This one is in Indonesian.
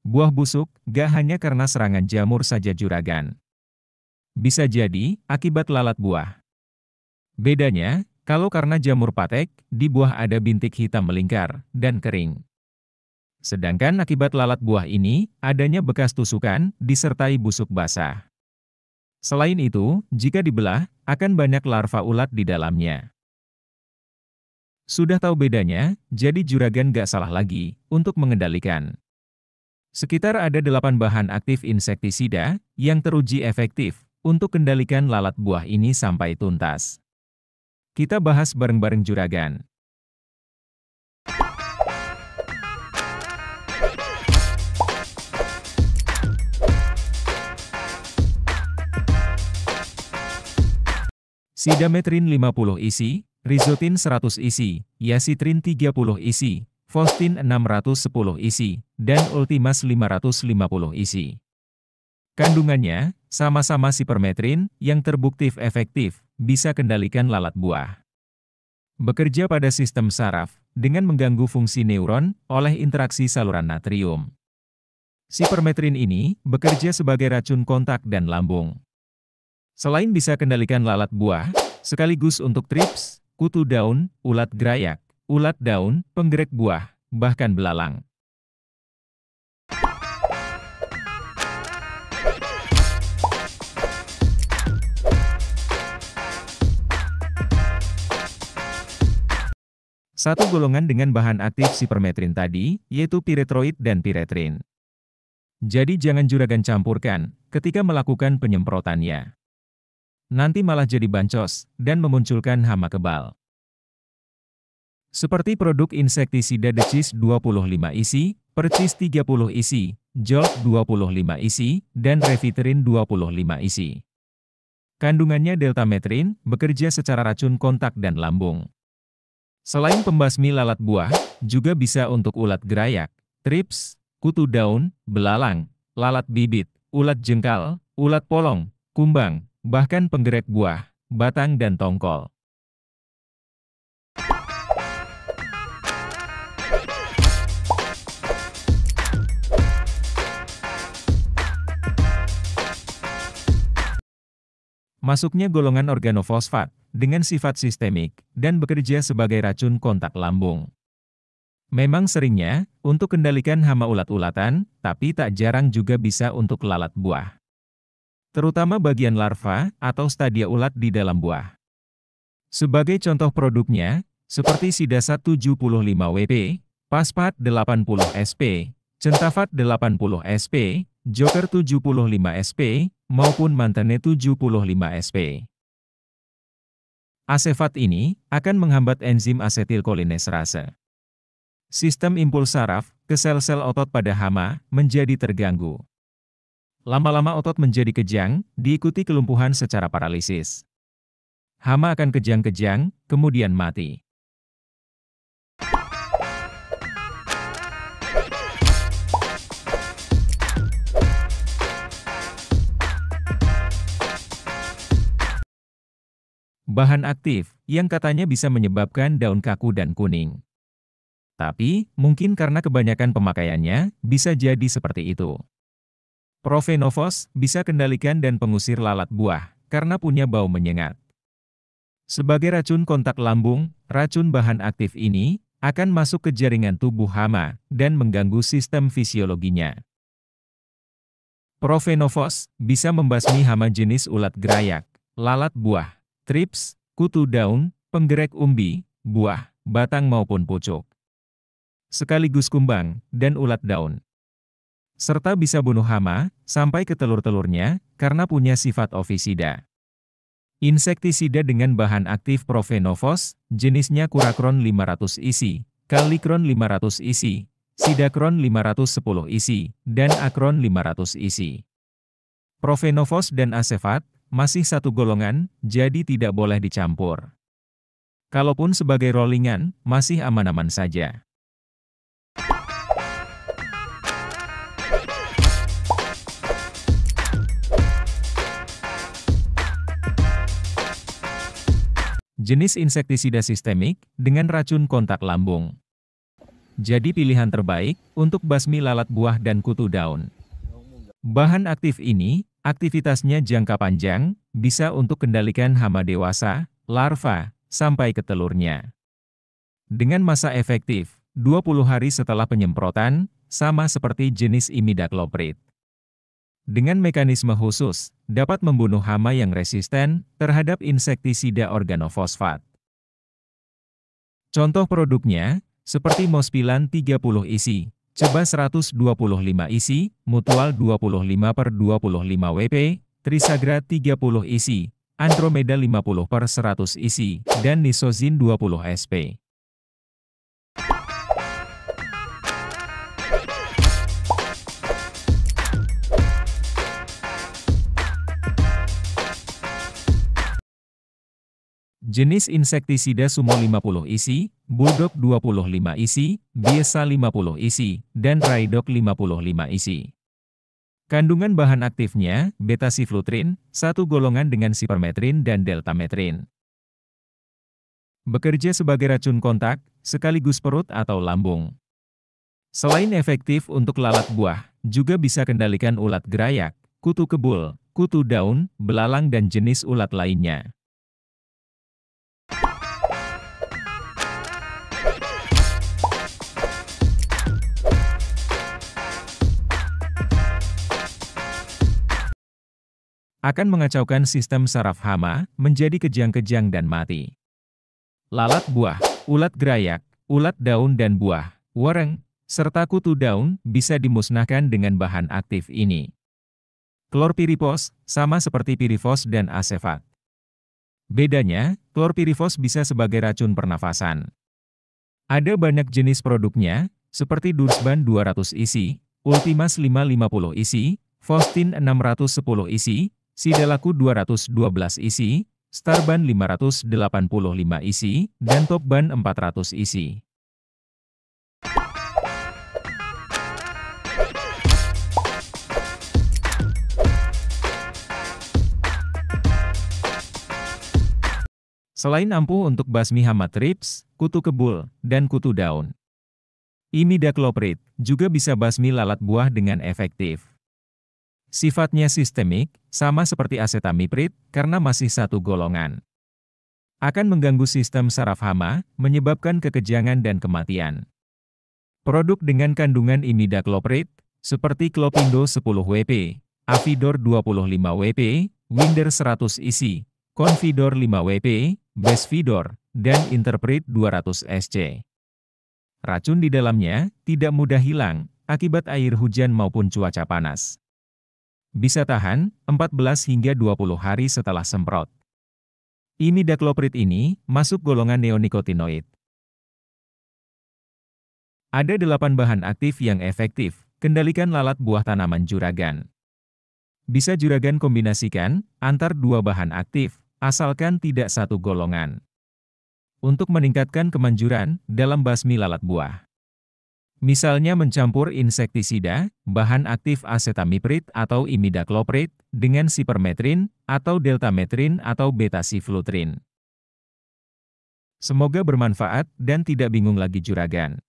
buah busuk, gak hanya karena serangan jamur saja juragan. Bisa jadi akibat lalat buah. Bedanya, kalau karena jamur patek, di buah ada bintik hitam melingkar dan kering. Sedangkan akibat lalat buah ini, adanya bekas tusukan, disertai busuk basah. Selain itu, jika dibelah, akan banyak larva ulat di dalamnya. Sudah tahu bedanya, jadi juragan gak salah lagi untuk mengendalikan. Sekitar ada 8 bahan aktif insektisida yang teruji efektif untuk kendalikan lalat buah ini sampai tuntas. Kita bahas bareng-bareng juragan. Sidametrin 50 isi, Rizotin 100 isi, Yasitrin 30 isi, Fostin 610 isi, dan Ultimas 550 isi. Kandungannya, sama-sama sipermetrin, yang terbukti efektif, bisa kendalikan lalat buah. Bekerja pada sistem saraf, dengan mengganggu fungsi neuron, oleh interaksi saluran natrium. Sipermetrin ini, bekerja sebagai racun kontak dan lambung. Selain bisa kendalikan lalat buah, sekaligus untuk trips, kutu daun, ulat gerayak, ulat daun, penggerak buah, bahkan belalang. Satu golongan dengan bahan aktif sipermetrin tadi, yaitu piretroid dan piretrin. Jadi jangan juragan campurkan ketika melakukan penyemprotannya. Nanti malah jadi bancos dan memunculkan hama kebal. Seperti produk insektisida Decis 25 isi, Percis 30 isi, Jolt 25 isi, dan Reviterin 25 isi. Kandungannya deltametrin, bekerja secara racun kontak dan lambung. Selain pembasmi lalat buah, juga bisa untuk ulat gerayak, trips, kutu daun, belalang, lalat bibit, ulat jengkal, ulat polong, kumbang, bahkan penggerak buah, batang dan tongkol. Masuknya golongan organofosfat, dengan sifat sistemik, dan bekerja sebagai racun kontak lambung. Memang seringnya, untuk kendalikan hama ulat-ulatan, tapi tak jarang juga bisa untuk lalat buah. Terutama bagian larva, atau stadia ulat di dalam buah. Sebagai contoh produknya, seperti Sidasat 75 WP, Paspat 80 SP, Centafat 80 SP, Joker 75 SP, maupun Mantane 75 SP. Asefat ini akan menghambat enzim asetilkolineserase. Sistem impuls saraf ke sel-sel otot pada hama menjadi terganggu. Lama-lama otot menjadi kejang, diikuti kelumpuhan secara paralisis. Hama akan kejang-kejang, kemudian mati. Bahan aktif, yang katanya bisa menyebabkan daun kaku dan kuning. Tapi, mungkin karena kebanyakan pemakaiannya, bisa jadi seperti itu. Profenofos bisa kendalikan dan pengusir lalat buah, karena punya bau menyengat. Sebagai racun kontak lambung, racun bahan aktif ini akan masuk ke jaringan tubuh hama, dan mengganggu sistem fisiologinya. Profenofos bisa membasmi hama jenis ulat gerayak, lalat buah, trips, kutu daun, penggerak umbi, buah, batang maupun pucuk. Sekaligus kumbang, dan ulat daun. Serta bisa bunuh hama, sampai ke telur-telurnya, karena punya sifat ofisida. Insektisida dengan bahan aktif Profenofos, jenisnya Kurakron 500 isi, Kalikron 500 isi, Sidakron 510 isi, dan Akron 500 isi. Profenofos dan Asefat masih satu golongan, jadi tidak boleh dicampur. Kalaupun sebagai rollingan, masih aman-aman saja. Jenis insektisida sistemik, dengan racun kontak lambung. jadi pilihan terbaik untuk basmi lalat buah dan kutu daun. Bahan aktif ini, aktivitasnya jangka panjang, bisa untuk kendalikan hama dewasa, larva, sampai ke telurnya. Dengan masa efektif, 20 hari setelah penyemprotan, sama seperti jenis imidacloprid. Dengan mekanisme khusus, dapat membunuh hama yang resisten terhadap insektisida organofosfat. Contoh produknya, seperti Mospilan 30 isi, Ceba 125 isi, Mutual 25/25 WP, Trisagra 30 isi, Andromeda 50/100 isi, dan Nisozin 20 SP. Jenis insektisida Sumo 50 isi, Bulldog 25 isi, Biesa 50 isi, dan Raidok 55 isi. Kandungan bahan aktifnya, beta-siflutrin, satu golongan dengan sipermetrin dan deltametrin. Bekerja sebagai racun kontak, sekaligus perut atau lambung. Selain efektif untuk lalat buah, juga bisa kendalikan ulat gerayak, kutu kebul, kutu daun, belalang dan jenis ulat lainnya. Akan mengacaukan sistem saraf hama, menjadi kejang-kejang dan mati. Lalat buah, ulat gerayak, ulat daun dan buah, wereng, serta kutu daun bisa dimusnahkan dengan bahan aktif ini. Klorpirifos, sama seperti pirifos dan asefat. Bedanya, klorpirifos bisa sebagai racun pernafasan. Ada banyak jenis produknya, seperti Dursban 200 isi, Ultimas 550 isi, Fostin 610 isi, Sidalaku 212 isi, Starban 585 isi, dan Topban 400 isi. Selain ampuh untuk basmi hama trips, kutu kebul, dan kutu daun, imidacloprid juga bisa basmi lalat buah dengan efektif. Sifatnya sistemik, sama seperti asetamiprid, karena masih satu golongan. Akan mengganggu sistem saraf hama, menyebabkan kekejangan dan kematian. Produk dengan kandungan imidacloprid, seperti Clopindo 10 WP, Avidor 25 WP, Winder 100 isi, Confidor 5 WP, Besvidor, dan Interprid 200 SC. Racun di dalamnya tidak mudah hilang, akibat air hujan maupun cuaca panas. Bisa tahan 14 hingga 20 hari setelah semprot. Imidacloprid ini masuk golongan neonikotinoid. Ada 8 bahan aktif yang efektif, kendalikan lalat buah tanaman juragan. Bisa juragan kombinasikan antar 2 bahan aktif, asalkan tidak satu golongan. Untuk meningkatkan kemanjuran dalam basmi lalat buah. Misalnya mencampur insektisida, bahan aktif asetamiprid atau imidacloprid, dengan sipermetrin, atau deltametrin atau beta-siflutrin. Semoga bermanfaat dan tidak bingung lagi juragan.